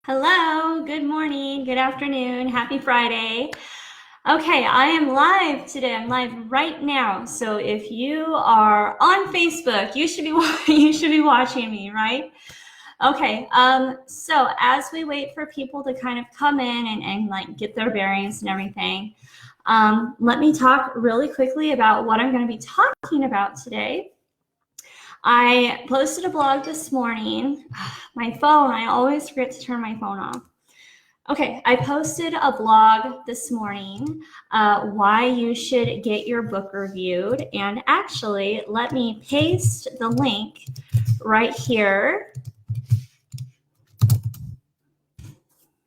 Hello, good morning, good afternoon, happy Friday. Okay, I am live today. I'm live right now. So if you are on Facebook, you should be you should be watching me, right? Okay, so as we wait for people to kind of come in and like get their bearings and everything, let me talk really quickly about what I'm going to be talking about today. I posted a blog this morning. My phone, I always forget to turn my phone off. Okay, I posted a blog this morning, why you should get your book reviewed. And actually, let me paste the link right here.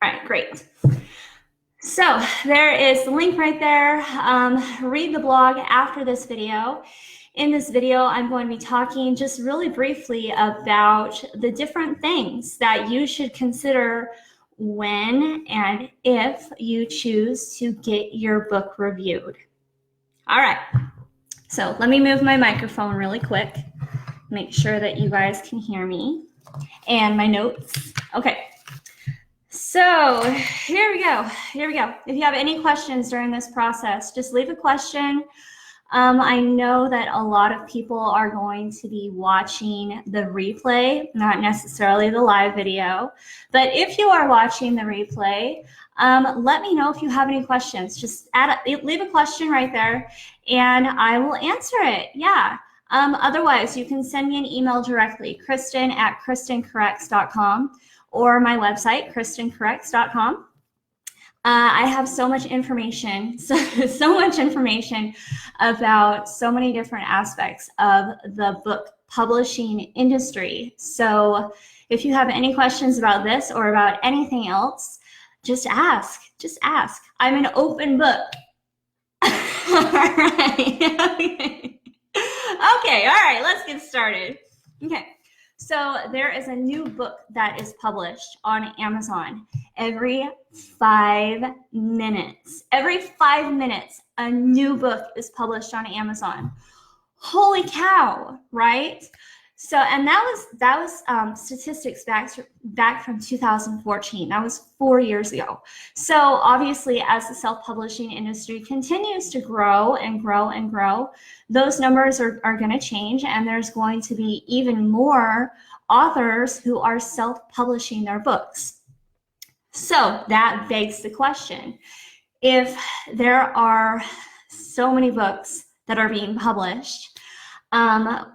All right, great. So there is the link right there. Read the blog after this video. In this video, I'm going to be talking just really briefly about the different things that you should consider when and if you choose to get your book reviewed. All right, so let me move my microphone really quick, make sure that you guys can hear me, and my notes. Okay, so here we go. If you have any questions during this process, just leave a question. I know that a lot of people are going to be watching the replay, not necessarily the live video, but if you are watching the replay, let me know if you have any questions. Just leave a question right there and I will answer it. Yeah. Otherwise, you can send me an email directly, Kristen@KristenCorrects.com, or my website, KristenCorrects.com. I have so much information, so much information about so many different aspects of the book publishing industry. So if you have any questions about this or about anything else, just ask. I'm an open book. All right. Okay, all right, let's get started. Okay. So there is a new book that is published on Amazon every 5 minutes. Every 5 minutes, a new book is published on Amazon. Holy cow, right? So, and that was statistics back from 2014. That was 4 years ago. So obviously, as the self-publishing industry continues to grow and grow and grow, those numbers are going to change, and there's going to be even more authors who are self-publishing their books. So that begs the question, if there are so many books that are being published,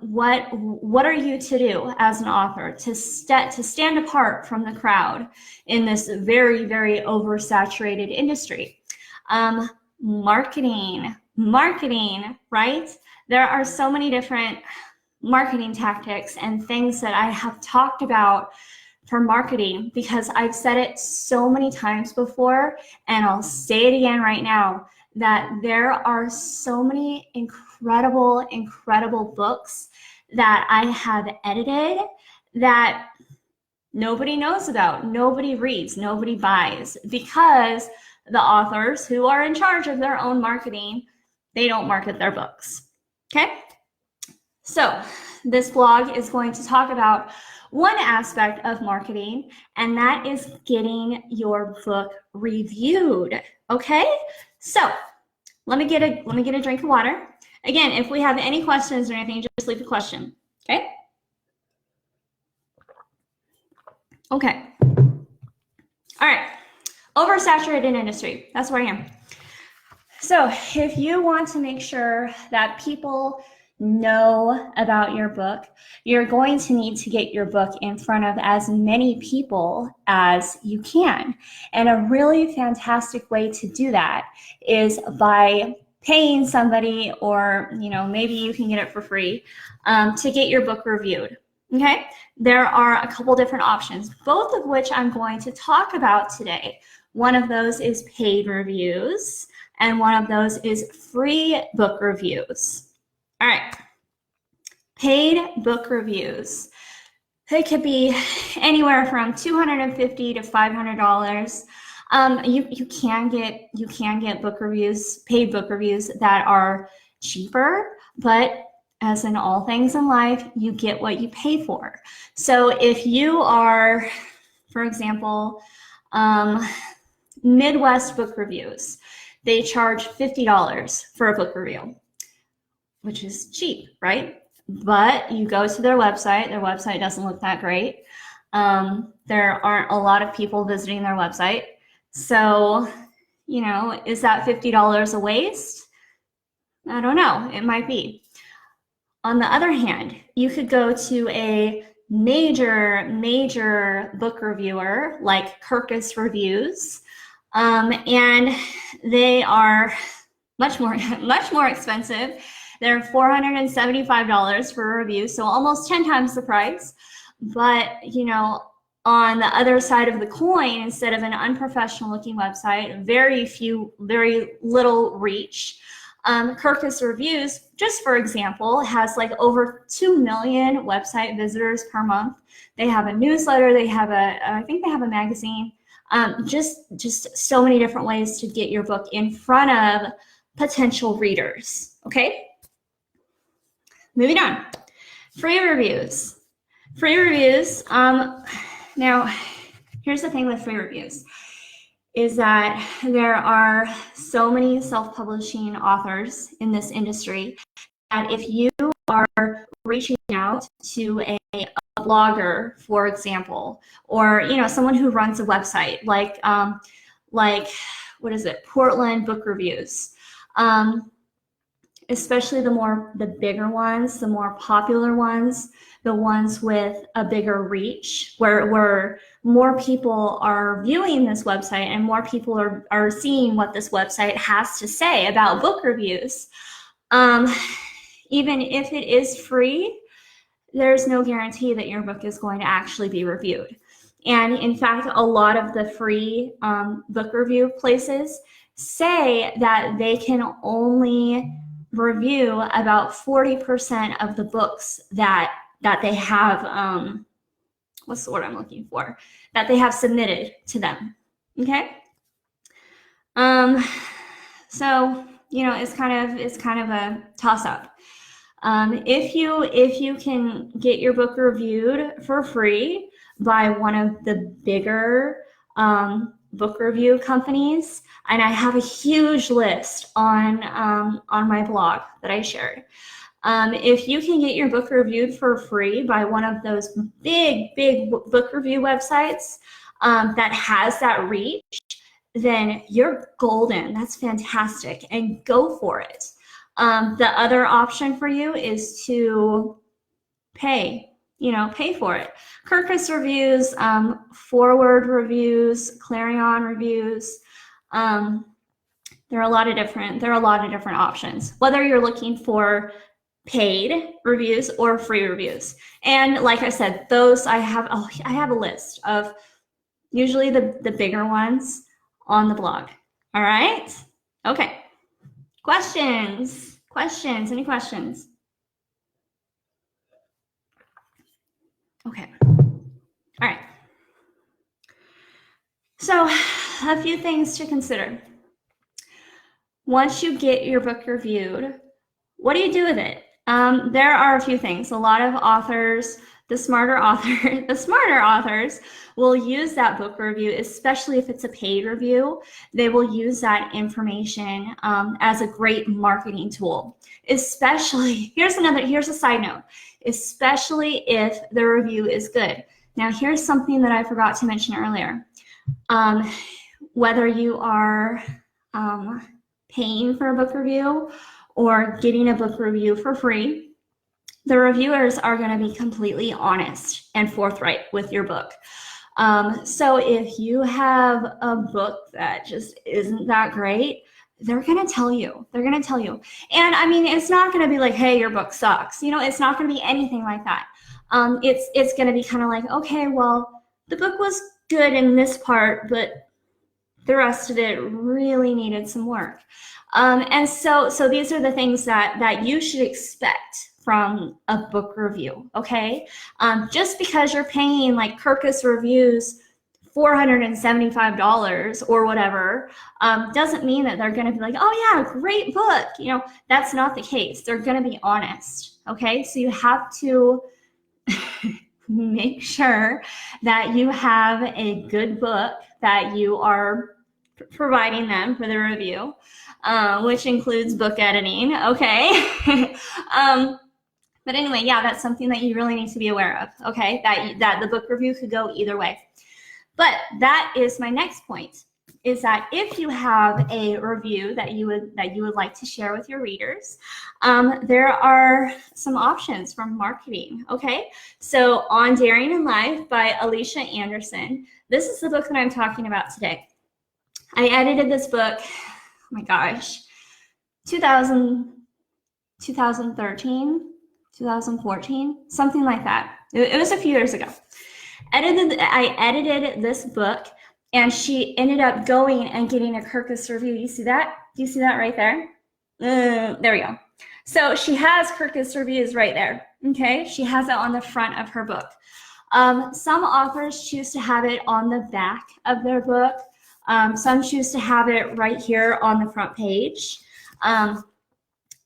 what are you to do as an author to stand apart from the crowd in this very, very oversaturated industry? Marketing, right? There are so many different marketing tactics and things that I have talked about for marketing, because I've said it so many times before, and I'll say it again right now, that there are so many incredible books that I have edited that nobody knows about, nobody reads, nobody buys, because the authors who are in charge of their own marketing, they don't market their books. Okay? So this blog is going to talk about one aspect of marketing, and that is getting your book reviewed. Okay? So let me get a drink of water. Again, if we have any questions or anything, just leave a question. Okay? Okay. All right. Oversaturated industry. That's where I am. So if you want to make sure that people know about your book, you're going to need to get your book in front of as many people as you can. And a really fantastic way to do that is by paying somebody, or maybe you can get it for free, to get your book reviewed. Okay, there are a couple different options, both of which I'm going to talk about today. One of those is paid reviews, and one of those is free book reviews. All right, paid book reviews. They could be anywhere from $250 to $500. You can get book reviews, paid book reviews that are cheaper, but as in all things in life, you get what you pay for. So if you are for example, Midwest Book Reviews. They charge $50 for a book review, which is cheap, right? But you go to their website doesn't look that great. There aren't a lot of people visiting their website. So, you know, is that $50 a waste? I don't know, it might be. On the other hand, you could go to a major book reviewer like Kirkus Reviews, and they are much more expensive. They're $475 for a review, so almost 10 times the price. But, you know, on the other side of the coin, instead of an unprofessional looking website, very little reach, Kirkus Reviews, just for example, has like over 2 million website visitors per month. They have a newsletter, they have I think they have a magazine, just so many different ways to get your book in front of potential readers, okay? Moving on, free reviews. Free reviews, now here's the thing with free reviews, is that there are so many self-publishing authors in this industry that if you are reaching out to a blogger, for example, or, you know, someone who runs a website like what is it, Portland Book Reviews, especially the bigger ones, the more popular ones, the ones with a bigger reach, where more people are viewing this website and more people are seeing what this website has to say about book reviews. Even if it is free, there's no guarantee that your book is going to actually be reviewed. And in fact, a lot of the free book review places say that they can only review about 40% of the books that they have, what's the word I'm looking for, that they have submitted to them, okay? So, you know, it's kind of a toss-up. If you can get your book reviewed for free by one of the bigger book review companies, and I have a huge list on my blog that I shared. If you can get your book reviewed for free by one of those big book review websites that has that reach, then you're golden. That's fantastic, and go for it. The other option for you is to pay for it. Kirkus Reviews, Forward Reviews, Clarion Reviews. There are a lot of different options, whether you're looking for paid reviews or free reviews. And like I said, those I have a list of usually the bigger ones on the blog. All right? Okay. Questions? Any questions? Okay. All right. So a few things to consider. Once you get your book reviewed, what do you do with it? There are a few things. A lot of authors, the smarter authors will use that book review, especially if it's a paid review. They will use that information as a great marketing tool. Especially, here's a side note, especially if the review is good. Now, here's something that I forgot to mention earlier. Whether you are paying for a book review or getting a book review for free, the reviewers are going to be completely honest and forthright with your book. So if you have a book that just isn't that great, they're going to tell you. And I mean, it's not going to be like, hey, your book sucks. You know, it's not going to be anything like that. It's going to be kind of like, okay, well, the book was good in this part, but the rest of it really needed some work. And so these are the things that you should expect from a book review, okay? Just because you're paying like Kirkus Reviews $475 or whatever, doesn't mean that they're gonna be like, oh yeah, great book. You know, that's not the case. They're gonna be honest, okay? So you have to make sure that you have a good book that you are providing them for the review, which includes book editing, okay? But anyway, yeah, that's something that you really need to be aware of, okay? That the book review could go either way. But that is my next point, is that if you have a review that you would like to share with your readers, there are some options from marketing, okay? So On Daring in Life by Alicia Anderson. This is the book that I'm talking about today. I edited this book, oh my gosh, 2013, 2014, something like that. It was a few years ago. I edited this book, and she ended up going and getting a Kirkus review. You see that? Do you see that right there? There we go. So she has Kirkus reviews right there, okay? She has it on the front of her book. Some authors choose to have it on the back of their book. Some choose to have it right here on the front page. But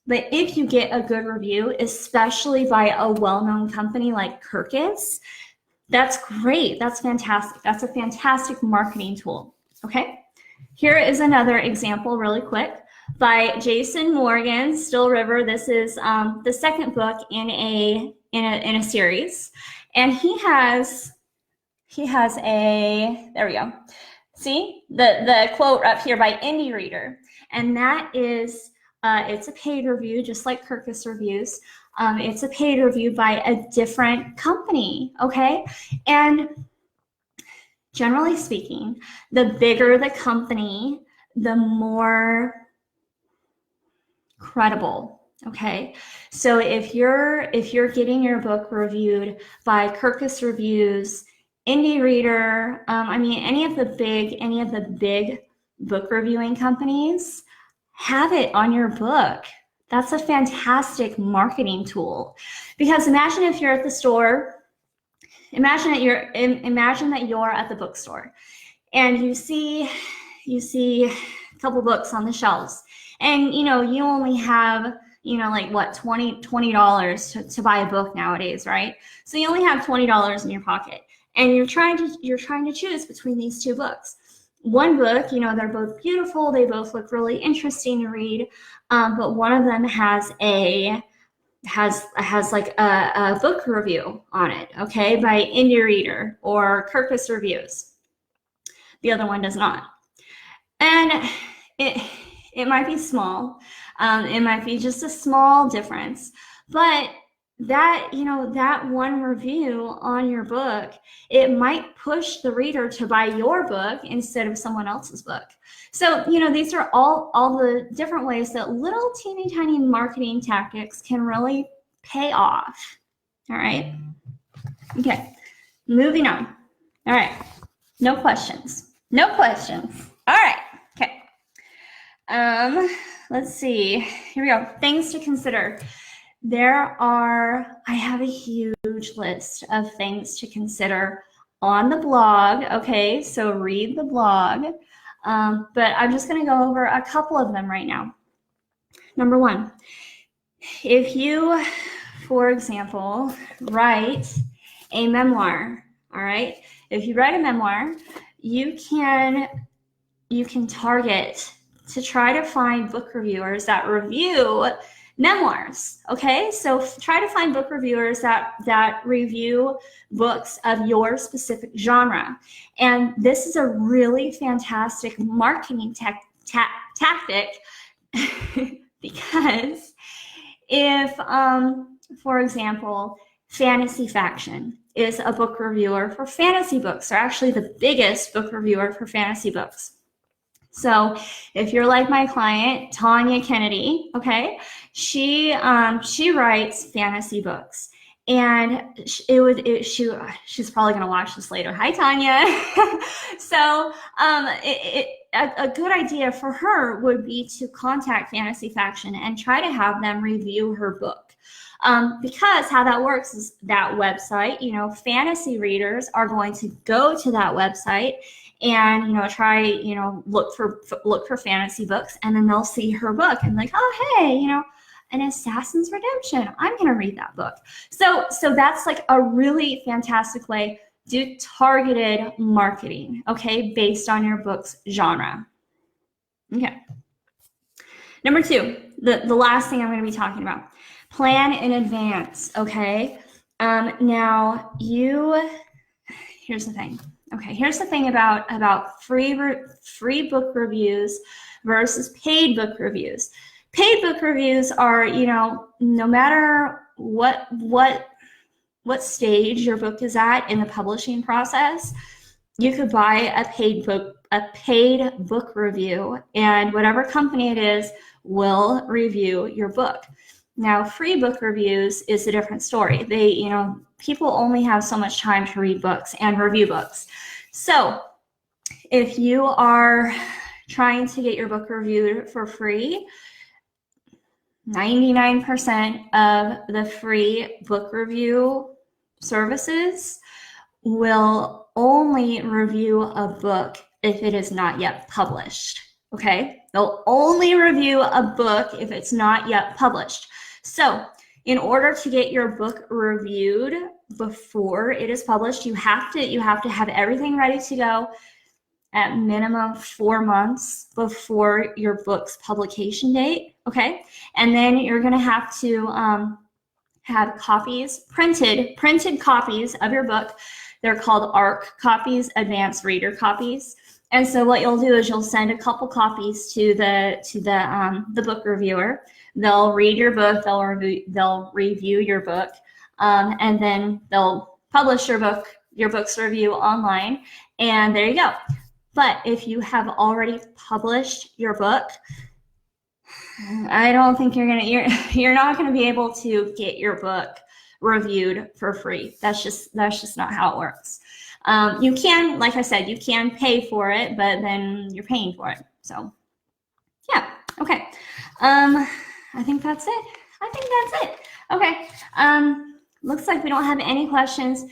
if you get a good review, especially by a well-known company like Kirkus, that's great. That's fantastic. That's a fantastic marketing tool. Okay. Here is another example really quick by Jason Morgan, Still River. This is the second book in a series. And he has a, there we go. See the quote up here by Indie Reader. And that is, it's a paid review, just like Kirkus reviews. It's a paid review by a different company, okay? And generally speaking, the bigger the company, the more credible, okay? So if you're getting your book reviewed by Kirkus Reviews, Indie Reader, I mean, any of the big book reviewing companies, have it on your book. That's a fantastic marketing tool, because imagine if you're at the store, imagine that you're at the bookstore, and you see a couple books on the shelves, and you only have like what, $20 to buy a book nowadays, right? So you only have $20 in your pocket, and you're trying to choose between these two books. One book, they're both beautiful, they both look really interesting to read, but one of them has like a book review on it, okay, by Indie Reader or Kirkus Reviews. The other one does not. And it might be small, it might be just a small difference, but that one review on your book, it might push the reader to buy your book instead of someone else's book. So these are all the different ways that little teeny tiny marketing tactics can really pay off. All right, okay, moving on. All right, no questions, all right, okay. Let's see, here we go. Things to consider. I have a huge list of things to consider on the blog, okay? So read the blog, but I'm just gonna go over a couple of them right now. Number one, if you, for example, write a memoir, all right? If you write a memoir, you can target to try to find book reviewers that review memoirs, okay? So try to find book reviewers that review books of your specific genre. And this is a really fantastic marketing tactic because if, for example, Fantasy Faction is a book reviewer for fantasy books. They're actually the biggest book reviewer for fantasy books. So if you're like my client, Tanya Kennedy, okay, she writes fantasy books, and she's probably gonna watch this later. Hi, Tanya. So a good idea for her would be to contact Fantasy Faction and try to have them review her book. Because how that works is that website, fantasy readers are going to go to that website and try look for fantasy books, and then they'll see her book and like, oh hey, an Assassin's Redemption. I'm going to read that book. So that's like a really fantastic way. Do targeted marketing, okay, based on your book's genre. Okay. Number 2, the last thing I'm going to be talking about. Plan in advance, okay? Now, here's the thing. Okay, here's the thing about free book reviews versus paid book reviews. Paid book reviews are, no matter what stage your book is at in the publishing process, you could buy a paid book review, and whatever company it is will review your book. Now, free book reviews is a different story. People only have so much time to read books and review books. So if you are trying to get your book reviewed for free, 99% of the free book review services will only review a book if it is not yet published, okay? They'll only review a book if it's not yet published. So in order to get your book reviewed before it is published, you have to have everything ready to go at minimum 4 months before your book's publication date, okay? And then you're gonna have to have copies, printed copies of your book. They're called ARC copies, advanced reader copies. And so what you'll do is you'll send a couple copies to the book reviewer. They'll read your book, they'll review your book, and then they'll publish your book's review online, and there you go. But if you have already published your book, I don't think you're not gonna be able to get your book reviewed for free. That's just not how it works. You can, like I said, you can pay for it, but then you're paying for it. So yeah, okay. I think that's it. Okay. Looks like we don't have any questions.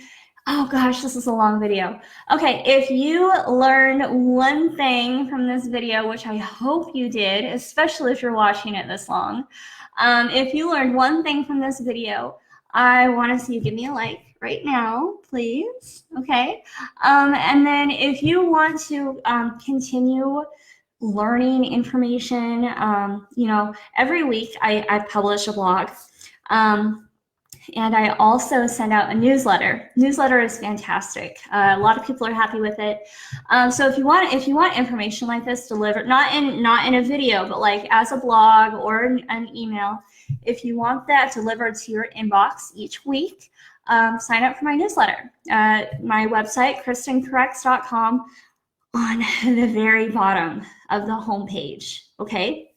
Oh gosh, this is a long video. Okay, if you learned one thing from this video, which I hope you did, especially if you're watching it this long, if you learned one thing from this video, I want to see you give me a like right now, please. Okay, and then if you want to continue learning information, every week I publish a blog. And I also send out a newsletter. Newsletter is fantastic. A lot of people are happy with it. So if you want information like this delivered, not in a video, but like as a blog or an email, if you want that delivered to your inbox each week, sign up for my newsletter. My website, KristenCorrects.com, on the very bottom of the homepage. Okay.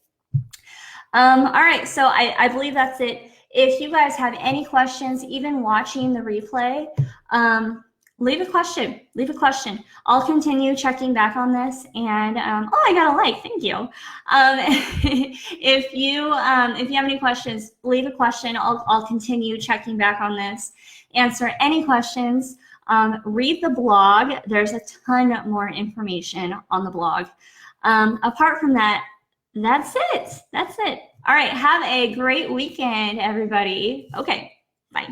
All right. So I believe that's it. If you guys have any questions, even watching the replay, leave a question. I'll continue checking back on this. And oh, I got a like. Thank you. If you have any questions, leave a question. I'll continue checking back on this. Answer any questions. Read the blog. There's a ton more information on the blog. Apart from that, that's it. All right, have a great weekend, everybody. Okay, bye.